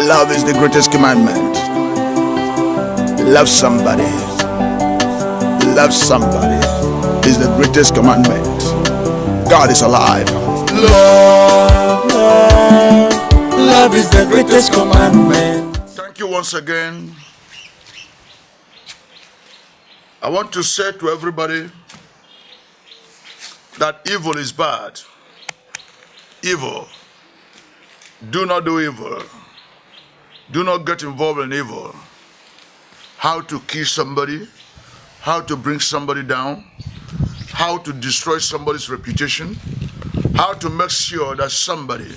Love is the greatest commandment. Love somebody. Love somebody is the greatest commandment. God is alive. Love is the greatest commandment. Thank you once again. I want to say to everybody that evil is bad. Evil. Do not do evil. Do not get involved in evil. How to kill somebody, how to bring somebody down, how to destroy somebody's reputation, how to make sure that somebody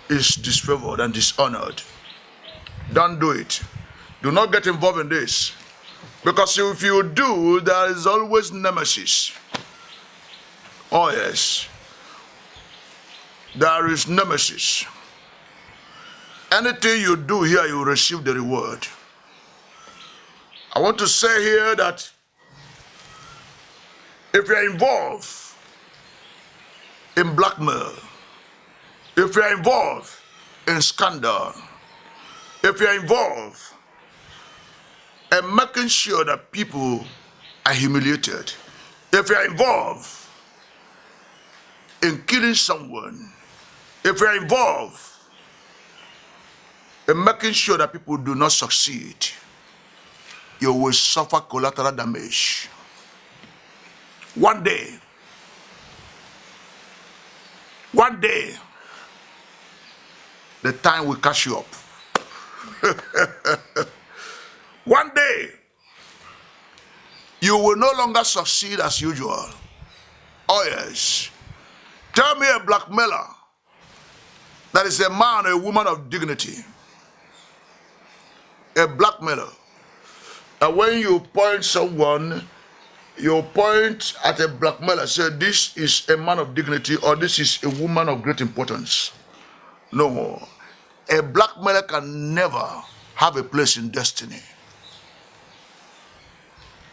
is disfavored and dishonored. Don't do it. Do not get involved in this. Because if you do, there is always nemesis. Oh yes. There is nemesis. Anything you do here, you will receive the reward. I want to say here that if you're involved in blackmail, if you're involved in scandal, if you're involved in making sure that people are humiliated, if you're involved in killing someone, if you're involved in making sure that people do not succeed, you will suffer collateral damage. One day, the time will catch you up. One day, you will no longer succeed as usual. Oh yes. Tell me a blackmailer that is a man or a woman of dignity. A blackmailer. And when you point someone, you point at a blackmailer, say this is a man of dignity or this is a woman of great importance. No. A blackmailer can never have a place in destiny.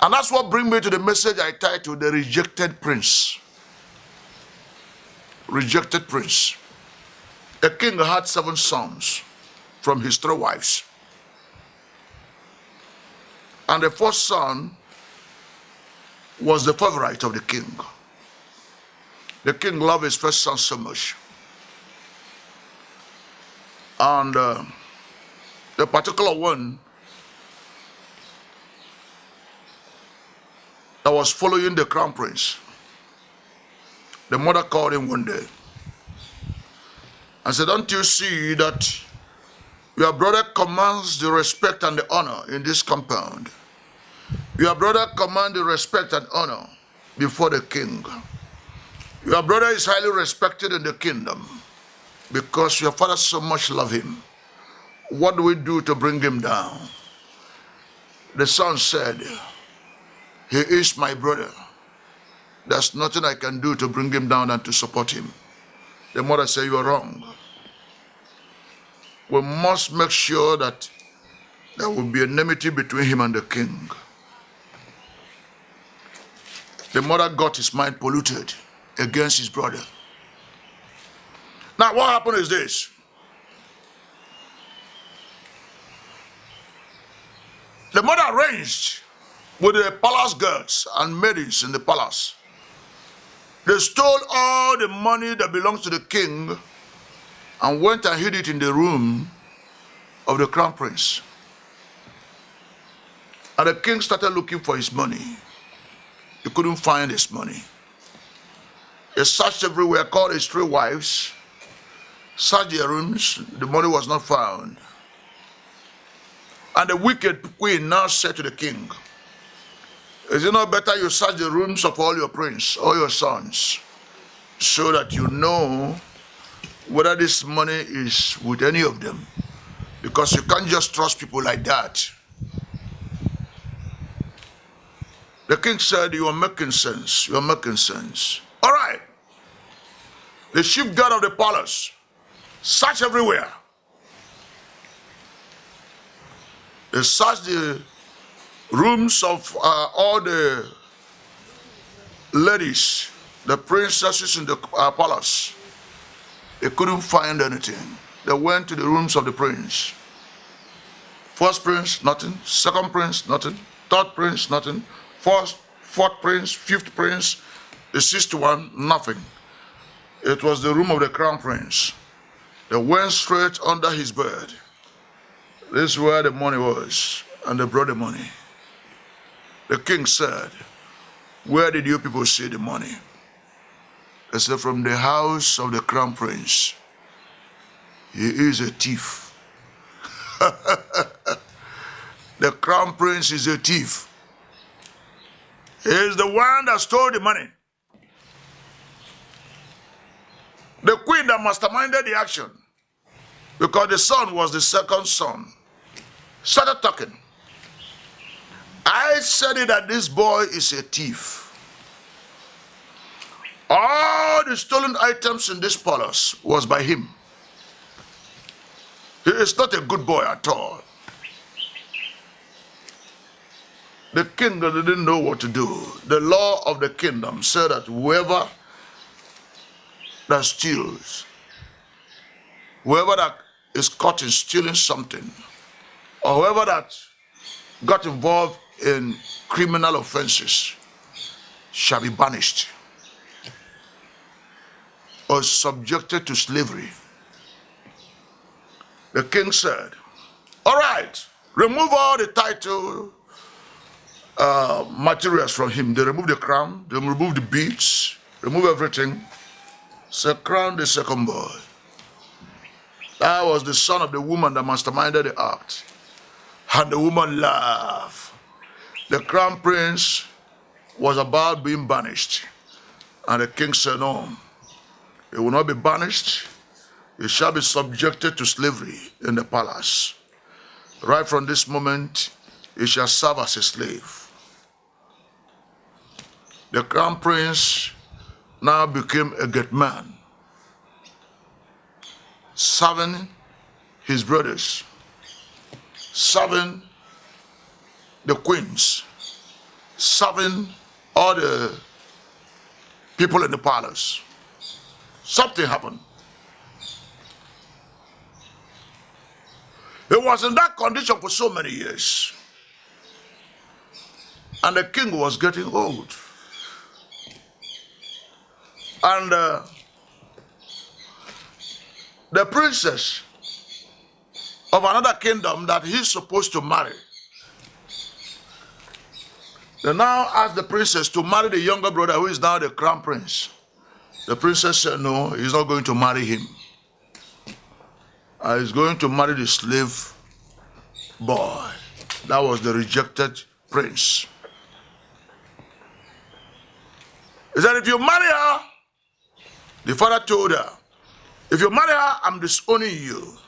And that's what brings me to the message I titled The Rejected Prince. Rejected Prince. A king had 7 sons from his 3 wives. And the first son was the favorite of the king. The king loved his first son so much. And the particular one that was following the crown prince, the mother called him one day and said, "Don't you see that your brother commands the respect and the honor in this compound? Your brother commands the respect and honor before the king. Your brother is highly respected in the kingdom because your father so much loves him. What do we do to bring him down?" The son said, "He is my brother. There's nothing I can do to bring him down and to support him." The mother said, "You are wrong. We must make sure that there will be enmity between him and the king." The mother got his mind polluted against his brother. Now what happened is this. The mother arranged with the palace girls and maidens in the palace. They stole all the money that belongs to the king and went and hid it in the room of the crown prince. And the king started looking for his money. He couldn't find his money. He searched everywhere, called his 3 wives, searched their rooms, the money was not found. And the wicked queen now said to the king, "Is it not better you search the rooms of all your princes, all your sons, so that you know whether this money is with any of them? Because you can't just trust people like that." The king said, "You are making sense. You are making sense. All right." The chief guard of the palace searched everywhere. They searched the rooms of all the ladies, the princesses in the palace. They couldn't find anything. they went to the rooms of the prince. First prince, nothing. Second prince, nothing. Third prince, nothing. Fourth prince, fifth prince, the sixth one, nothing. It was the room of the crown prince. They went straight under his bed. This is where the money was, and they brought the money. The king said, "Where did you people see the money?" They said, "From the house of the crown prince. He is a thief." The crown prince is a thief. He is the one that stole the money. The queen that masterminded the action, because the son was the second son, started talking. "I said it that this boy is a thief. All the stolen items in this palace was by him. He is not a good boy at all." The king didn't know what to do. The law of the kingdom said that whoever that steals, whoever that is caught in stealing something, or whoever that got involved in criminal offenses shall be banished or subjected to slavery. The king said, "All right, remove all the title materials from him." They removed the crown, they removed the beads, remove everything. So crown the second boy. That was the son of the woman that masterminded the act. And the woman laughed. The crown prince was about being banished. And the king said, "No, he will not be banished. He shall be subjected to slavery in the palace. Right from this moment, he shall serve as a slave." The crown prince now became a great man, serving his brothers, serving the queens, serving all the people in the palace. Something happened. He was in that condition for so many years. And the king was getting old. And the princess of another kingdom that he's supposed to marry, they now asked the princess to marry the younger brother who is now the crown prince. The princess said no, he's not going to marry him. He's going to marry the slave boy. That was the rejected prince. He said, "If you marry her," the father told her, "if you marry her, I'm disowning you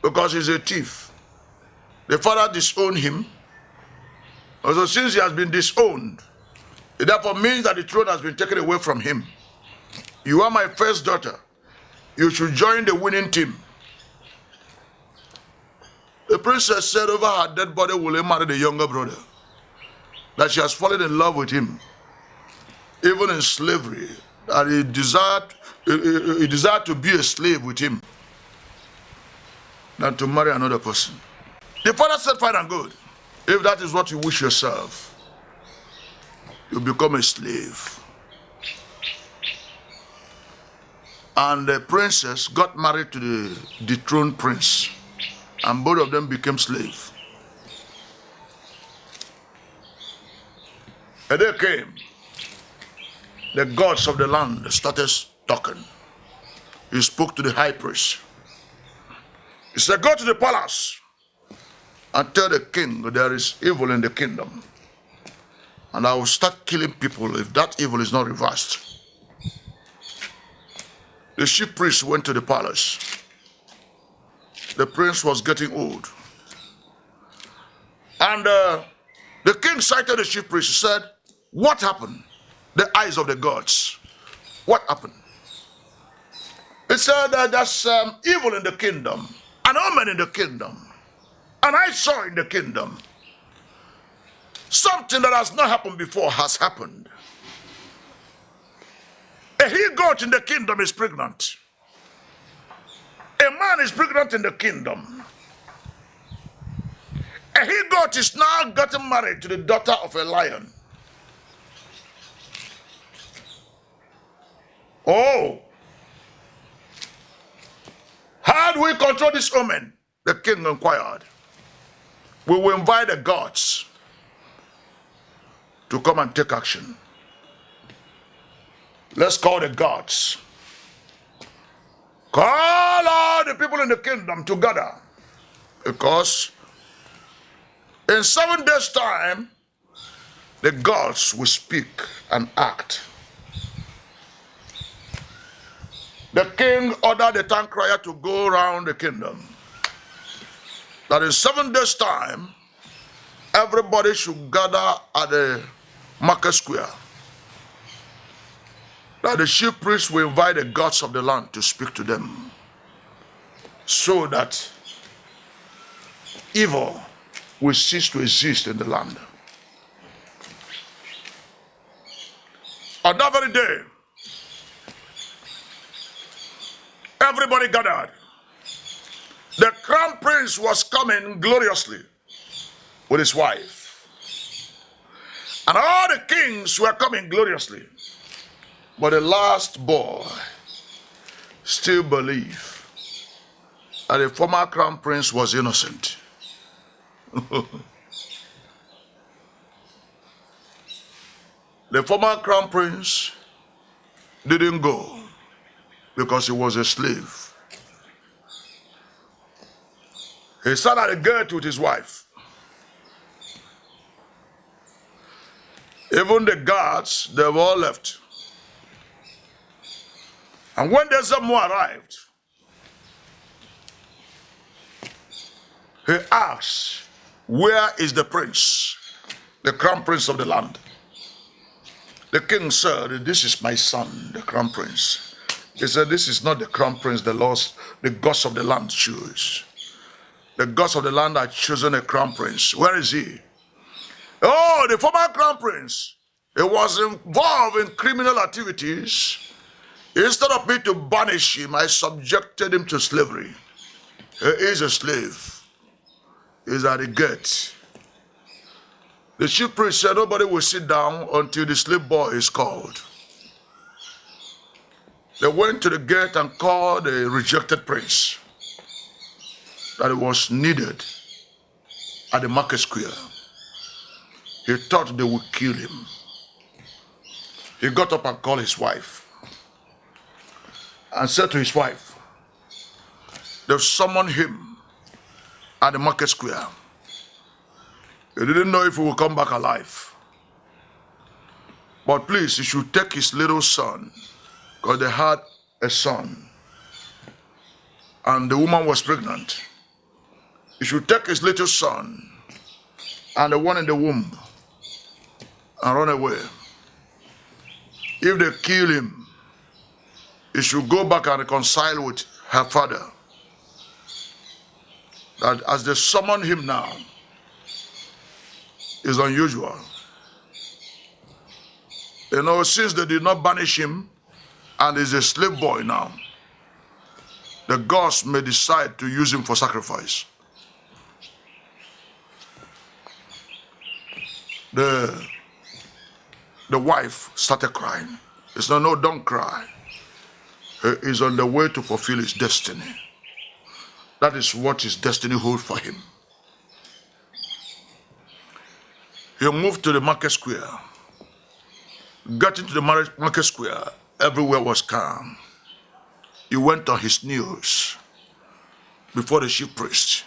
because he's a thief." The father disowned him. Also, since he has been disowned, it therefore means that the throne has been taken away from him. You are my first daughter. You should join the winning team. The princess said over her dead body, will he marry the younger brother? That she has fallen in love with him, even in slavery. That he desired to be a slave with him than to marry another person. The father said, "Fine and good. If that is what you wish yourself, you become a slave." And the princess got married to the dethroned prince, and both of them became slaves. A day came. The gods of the land started talking. He spoke to the high priest. He said, "Go to the palace and tell the king there is evil in the kingdom. And I will start killing people if that evil is not reversed." The chief priest went to the palace. The prince was getting old. And the king cited the chief priest. He said, "What happened? The eyes of the gods. What happened?" He said that there's evil in the kingdom, an omen in the kingdom, and I saw in the kingdom something that has not happened before has happened. A he-goat in the kingdom is pregnant. A is pregnant in the kingdom. A he-goat is now getting married to the daughter of a lion. Oh, how do we control this omen? The king inquired. We will invite the gods to come and take action. Let's call the gods. Call all the people in the kingdom together, because in 7 days' time, the gods will speak and act. The king ordered the town crier to go around the kingdom, that in 7 days' time, everybody should gather at the market square, that the chief priest will invite the gods of the land to speak to them, so that evil will cease to exist in the land. On that very day, everybody gathered. The crown prince was coming gloriously with his wife, and all the kings were coming gloriously. But the last boy still believed that the former crown prince was innocent. The former crown prince didn't go because he was a slave. He sat at the gate with his wife. Even the guards, they were all left. And when the Zamo arrived, he asked, where is the prince, the crown prince of the land? The king said, this is my son, the crown prince. He said, this is not the crown prince the gods of the land choose. The gods of the land are chosen a crown prince. Where is he? Oh, the former crown prince. He was involved in criminal activities. Instead of me to banish him, I subjected him to slavery. He is a slave. He's at the gate. The chief priest said nobody will sit down until the slave boy is called. They went to the gate and called the rejected prince, that it was needed at the market square. He thought they would kill him. He got up and called his wife and said to his wife, they've summoned him at the market square. He didn't know if he would come back alive. But please, he should take his little son, because they had a son, and the woman was pregnant. He should take his little son and the one in the womb and run away. If they kill him, he should go back and reconcile with her father. That as they summon him now is unusual. You know, since they did not banish him and he's a slave boy now, the gods may decide to use him for sacrifice. The wife started crying. He said, no, don't cry. He is on the way to fulfill his destiny. That is what his destiny holds for him. He moved to the market square. Getting to the market square, everywhere was calm. He went on his knees before the chief priest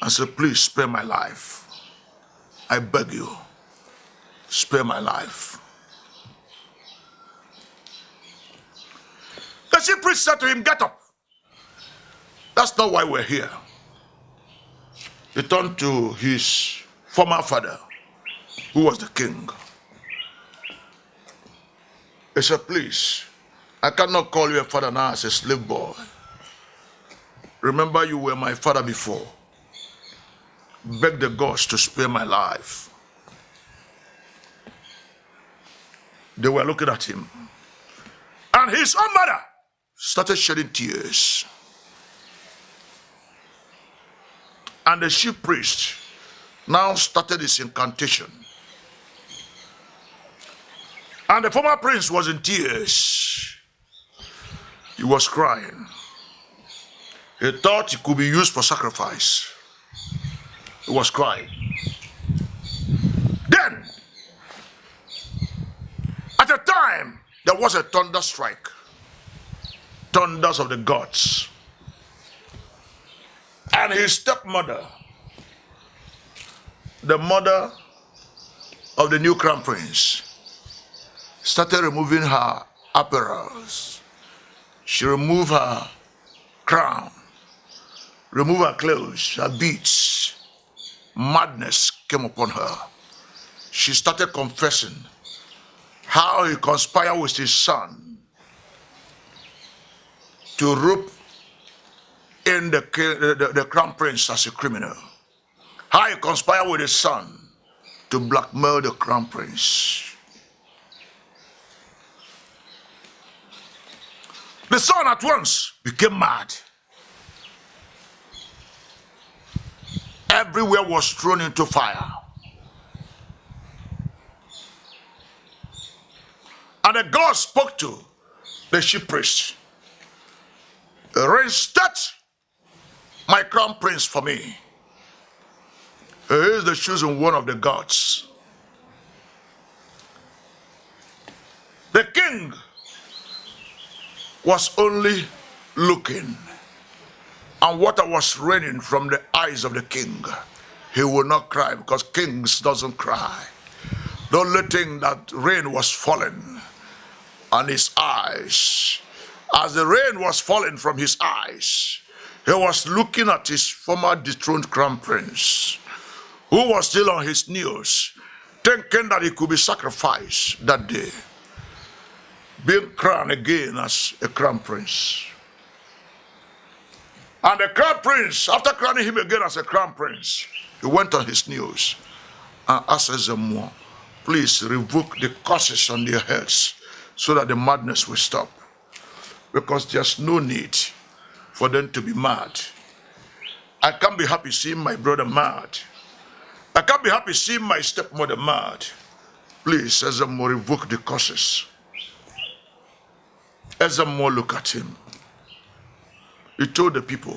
and said, please spare my life. I beg you, spare my life. The chief priest said to him, get up. That's not why we're here. He turned to his former father, who was the king. He said, please, I cannot call you a father now as a slave boy. Remember, you were my father before. Beg the gods to spare my life. They were looking at him. And his own mother started shedding tears. And the chief priest now started his incantation. And the former prince was in tears. He was crying. He thought it could be used for sacrifice. He was crying. Then, at the time, there was a thunder strike. Thunders of the gods. And his stepmother, the mother of the new crown prince, started removing her apparels. She removed her crown, removed her clothes, her beads. Madness came upon her. She started confessing how he conspired with his son to rope in the crown prince as a criminal. How he conspired with his son to blackmail the crown prince. The son at once became mad. Everywhere was thrown into fire. And the God spoke to the chief priest. Reinstate my crown prince for me. He is the chosen one of the gods. The king was only looking, and water was raining from the eyes of the king. He will not cry because kings doesn't cry. The only thing that rain was falling on his eyes. As the rain was falling from his eyes, he was looking at his former dethroned crown prince, who was still on his knees, thinking that he could be sacrificed that day, being crowned again as a crown prince. And the crown prince, after crowning him again as a crown prince, he went on his knees and asked them, please revoke the curses on their heads so that the madness will stop. Because there's no need for them to be mad. I can't be happy seeing my brother mad. I can't be happy seeing my stepmother mad. Please, Ezemo, revoke the curses. Ezemo, look at him. He told the people,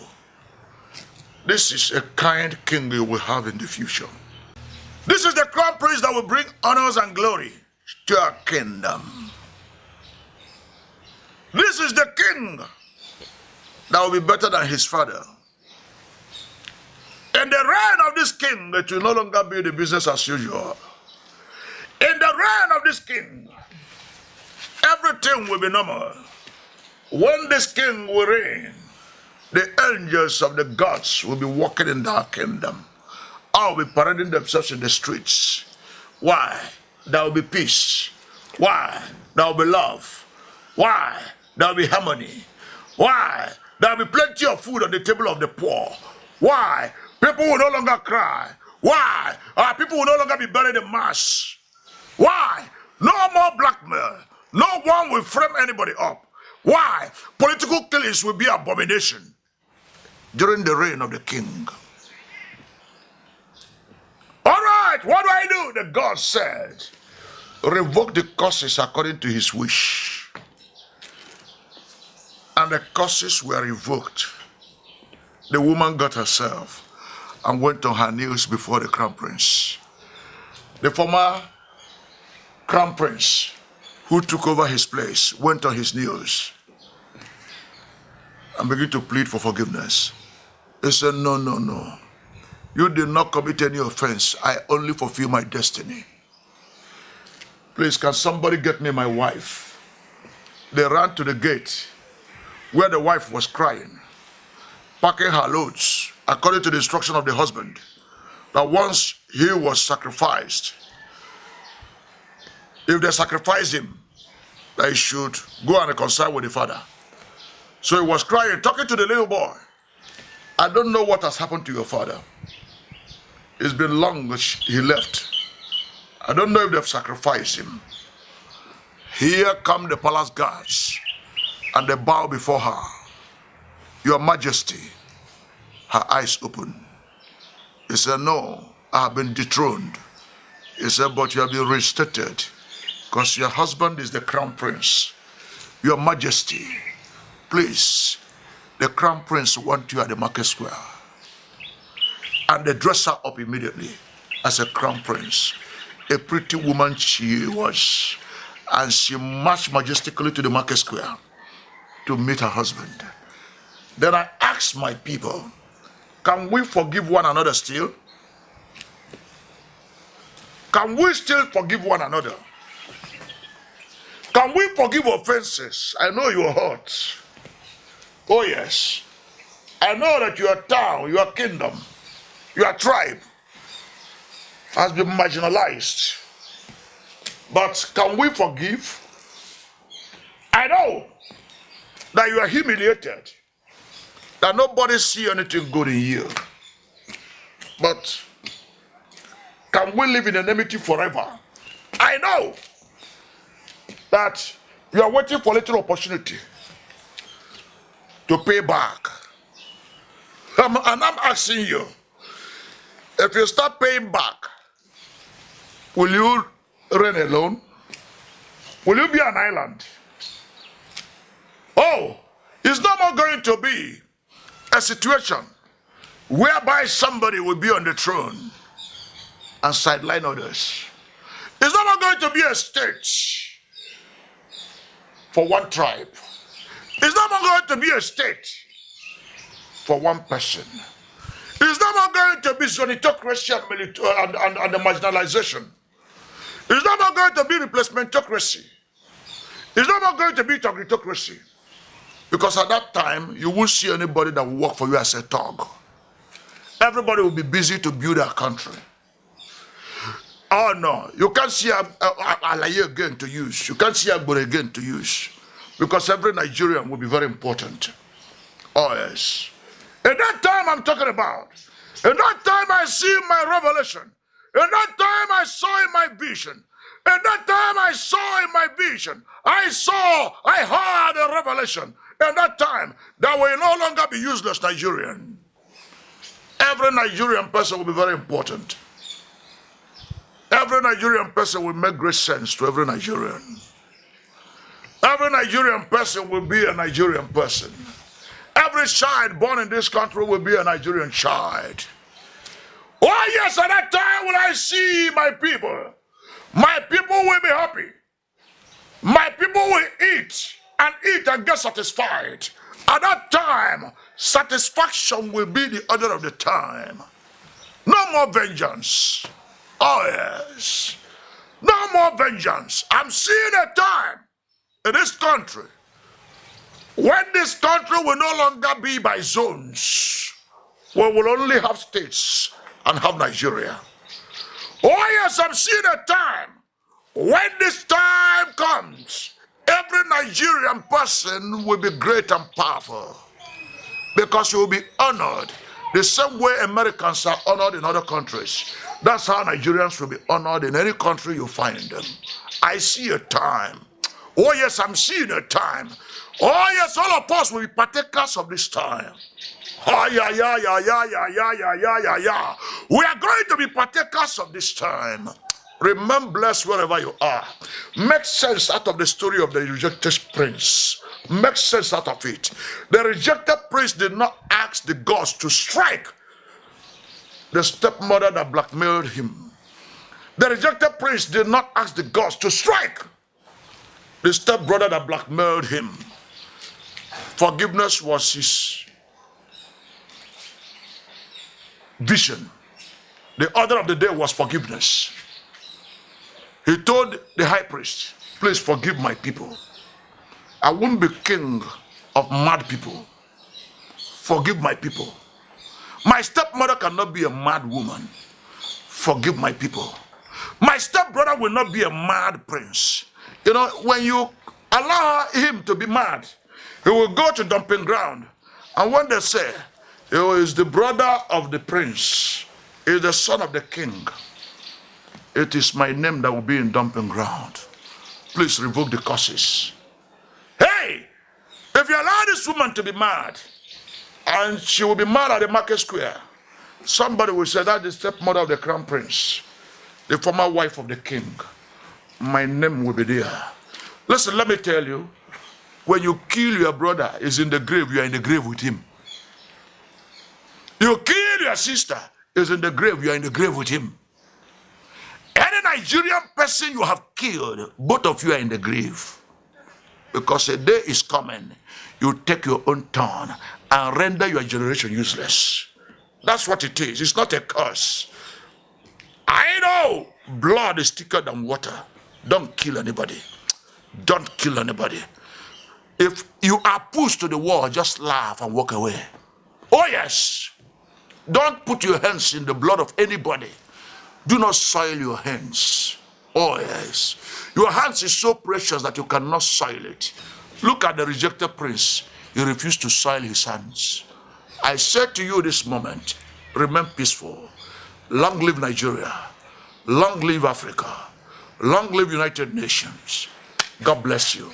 this is a kind king you will have in the future. This is the crown prince that will bring honors and glory to our kingdom. This is the king that will be better than his father. In the reign of this king, it will no longer be the business as usual. In the reign of this king, everything will be normal. When this king will reign, the angels of the gods will be walking in our kingdom. All will be parading themselves in the streets. Why? There will be peace. Why? There will be love. Why? There will be harmony. Why? There will be plenty of food on the table of the poor. Why? People will no longer cry. Why? People will no longer be buried in mass. Why? No more blackmail. No one will frame anybody up. Why? Political killings will be abomination during the reign of the king. All right, what do I do? The God said, revoke the curses according to his wish. And the curses were revoked. The woman got herself and went on her knees before the crown prince. The former crown prince who took over his place went on his knees and began to plead for forgiveness. He said, no, no, no. You did not commit any offense. I only fulfill my destiny. Please, can somebody get me my wife? They ran to the gate where the wife was crying, packing her loads, according to the instruction of the husband, that once he was sacrificed, if they sacrifice him, that he should go and reconcile with the father. So he was crying, talking to the little boy. I don't know what has happened to your father. It's been long he left. I don't know if they've sacrificed him. Here come the palace guards, and they bow before her. Your Majesty. Her eyes open. He said, no, I have been dethroned. He said, but you have been reinstated because your husband is the crown prince. Your Majesty, please, the crown prince wants you at the market square. And they dress her up immediately as a crown prince. A pretty woman she was. And she marched majestically to the market square to meet her husband. Then I asked my people, can we forgive one another still? Can we still forgive one another? Can we forgive offenses? I know you are hurt. Oh yes. I know that your town, your kingdom, your tribe has been marginalized. But can we forgive? I know that you are humiliated, that nobody see anything good in you. But can we live in enmity forever? I know that you are waiting for a little opportunity to pay back. And I'm asking you, if you start paying back, will you reign alone? Will you be an island? Oh, it's no more going to be a situation whereby somebody will be on the throne and sideline others. It's no more going to be a state for one tribe. It's no more going to be a state for one person. It's no more going to be zonitocracy and the marginalization. It's no more going to be replacementocracy. It's no more going to be togritocracy. Because at that time, you won't see anybody that will work for you as a thug. Everybody will be busy to build our country. Oh no, you can't see Alaye again to use. You can't see Agbore again to use. Because every Nigerian will be very important. Oh yes. In that time I'm talking about. In that time I see my revelation. In that time I saw in my vision. In that time I saw in my vision. I heard a revelation. In that time, there will no longer be useless Nigerian. Every Nigerian person will be very important. Every Nigerian person will make great sense to every Nigerian. Every Nigerian person will be a Nigerian person. Every child born in this country will be a Nigerian child. Oh yes, at that time will I see my people. My people will be happy. My people will eat and get satisfied. At that time, satisfaction will be the order of the time. No more vengeance. Oh yes. No more vengeance. I'm seeing a time in this country when this country will no longer be by zones. We will only have states and have Nigeria. Oh yes, I'm seeing a time. When this time comes, every Nigerian person will be great and powerful because he will be honored the same way Americans are honored in other countries. That's how Nigerians will be honored in any country you find them. I see a time. Oh yes, I'm seeing a time. Oh yes, all of us will be partakers of this time. Oh yeah. We are going to be partakers of this time. Remain blessed wherever you are. Make sense out of the story of the rejected prince. Make sense out of it. The rejected prince did not ask the gods to strike the stepmother that blackmailed him. The rejected prince did not ask the gods to strike the stepbrother that blackmailed him. Forgiveness was his vision. The order of the day was forgiveness. He told the high priest, please forgive my people. I won't be king of mad people. Forgive my people. My stepmother cannot be a mad woman. Forgive my people. My stepbrother will not be a mad prince. You know, when you allow him to be mad, he will go to dumping ground. And when they say, he is the brother of the prince, he is the son of the king, it is my name that will be in dumping ground. Please revoke the curses. Hey, if you allow this woman to be mad, and she will be mad at the market square, Somebody will say that the stepmother of the crown prince, the former wife of the king. My name will be there. Listen, let me tell you, when you kill your brother, is in the grave, you are in the grave with him. You kill your sister, is in the grave, you are in the grave with him. Any Nigerian person you have killed, both of you are in the grave. Because a day is coming, you take your own turn and render your generation useless. That's what it is. It's not a curse. I know blood is thicker than water. Don't kill anybody. Don't kill anybody. If you are pushed to the wall, just laugh and walk away. Oh yes. Don't put your hands in the blood of anybody. Do not soil your hands. Oh yes. Your hands is so precious that you cannot soil it. Look at the rejected prince. He refused to soil his hands. I said to you this moment, remain peaceful. Long live Nigeria. Long live Africa. Long live United Nations. God bless you.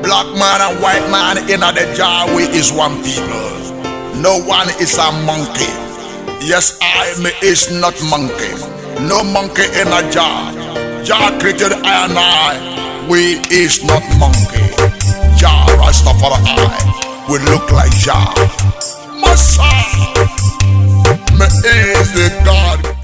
Black man and white man in the jar, we is one people. No one is a monkey. Yes, I is not monkey. No monkey in a jar. Jah created I and I. We is not monkey. Jah Rastafari. We look like Jah. Massa. Me is the God.